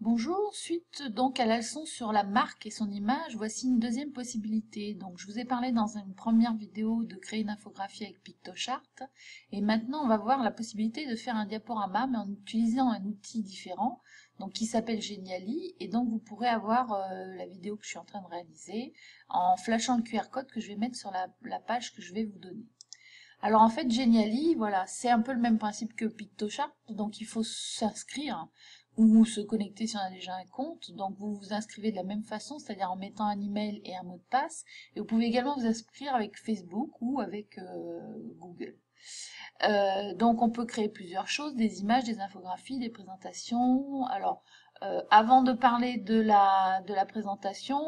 Bonjour, suite donc à la leçon sur la marque et son image, voici une deuxième possibilité. Donc je vous ai parlé dans une première vidéo de créer une infographie avec Pictochart et maintenant on va voir la possibilité de faire un diaporama mais en utilisant un outil différent donc qui s'appelle Geniali et donc vous pourrez avoir la vidéo que je suis en train de réaliser en flashant le QR code que je vais mettre sur la page que je vais vous donner. Alors en fait Geniali, voilà, c'est un peu le même principe que Pictochart, donc il faut s'inscrire ou se connecter si on a déjà un compte. Donc vous vous inscrivez de la même façon, c'est-à-dire en mettant un email et un mot de passe. Et vous pouvez également vous inscrire avec Facebook ou avec Google. Donc on peut créer plusieurs choses, des images, des infographies, des présentations. Alors avant de parler de la présentation,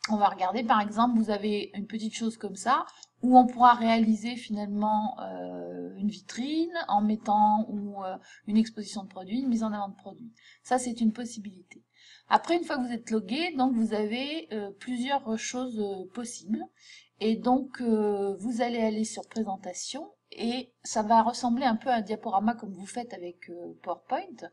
on va regarder par exemple, vous avez une petite chose comme ça, où on pourra réaliser finalement une vitrine en mettant ou une exposition de produits, une mise en avant de produits. Ça c'est une possibilité. Après, une fois que vous êtes logué, donc vous avez plusieurs choses possibles. Et donc vous allez aller sur présentation et ça va ressembler un peu à un diaporama comme vous faites avec PowerPoint,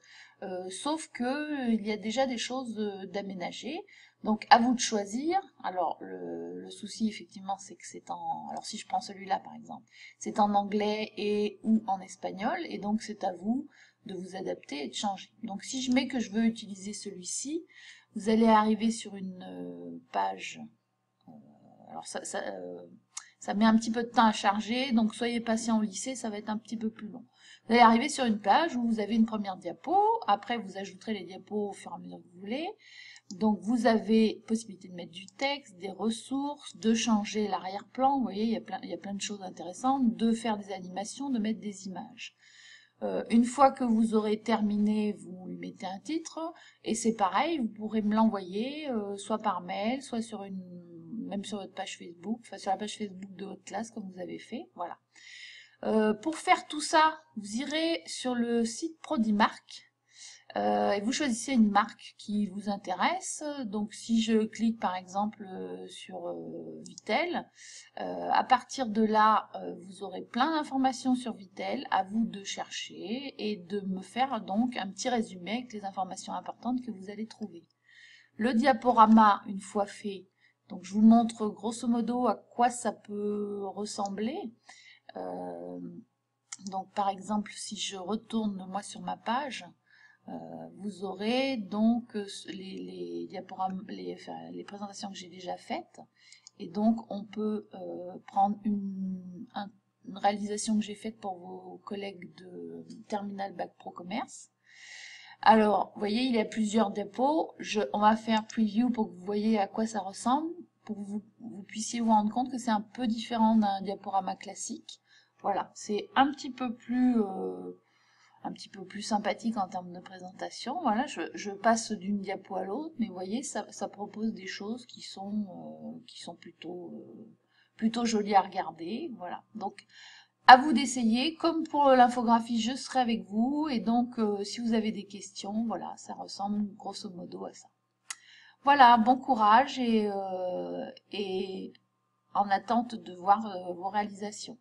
sauf que il y a déjà des choses d'aménager. Donc à vous de choisir. Alors le souci effectivement c'est que c'est en... Alors si je prends celui-là par exemple, c'est en anglais et ou en espagnol et donc c'est à vous de vous adapter et de changer. Donc si je mets que je veux utiliser celui-ci, vous allez arriver sur une page. Alors ça met un petit peu de temps à charger, donc soyez patient au lycée, ça va être un petit peu plus long. Vous allez arriver sur une page où vous avez une première diapo, après vous ajouterez les diapos au fur et à mesure que vous voulez. Donc vous avez possibilité de mettre du texte, des ressources, de changer l'arrière-plan, vous voyez, il y a plein de choses intéressantes, de faire des animations, de mettre des images. Une fois que vous aurez terminé, vous lui mettez un titre, et c'est pareil, vous pourrez me l'envoyer, soit par mail, soit même sur votre page Facebook, enfin sur la page Facebook de votre classe, comme vous avez fait, voilà. Pour faire tout ça, vous irez sur le site Prodimarc, et vous choisissez une marque qui vous intéresse. Donc si je clique par exemple sur Vitel, à partir de là vous aurez plein d'informations sur Vitel, à vous de chercher et de me faire donc un petit résumé avec les informations importantes que vous allez trouver. Le diaporama, une fois fait, donc je vous montre grosso modo à quoi ça peut ressembler. Donc par exemple si je retourne moi sur ma page, vous aurez donc les présentations que j'ai déjà faites. Et donc, on peut prendre une réalisation que j'ai faite pour vos collègues de Terminal Bac Pro Commerce. Alors, vous voyez, il y a plusieurs diapos. On va faire preview pour que vous voyez à quoi ça ressemble, pour que vous puissiez vous rendre compte que c'est un peu différent d'un diaporama classique. Voilà, c'est un petit peu plus sympathique en termes de présentation. Voilà, je passe d'une diapo à l'autre, mais vous voyez, ça propose des choses qui sont plutôt jolies à regarder. Voilà, donc à vous d'essayer. Comme pour l'infographie, je serai avec vous, et donc si vous avez des questions, voilà, ça ressemble grosso modo à ça. Voilà, bon courage et en attente de voir vos réalisations.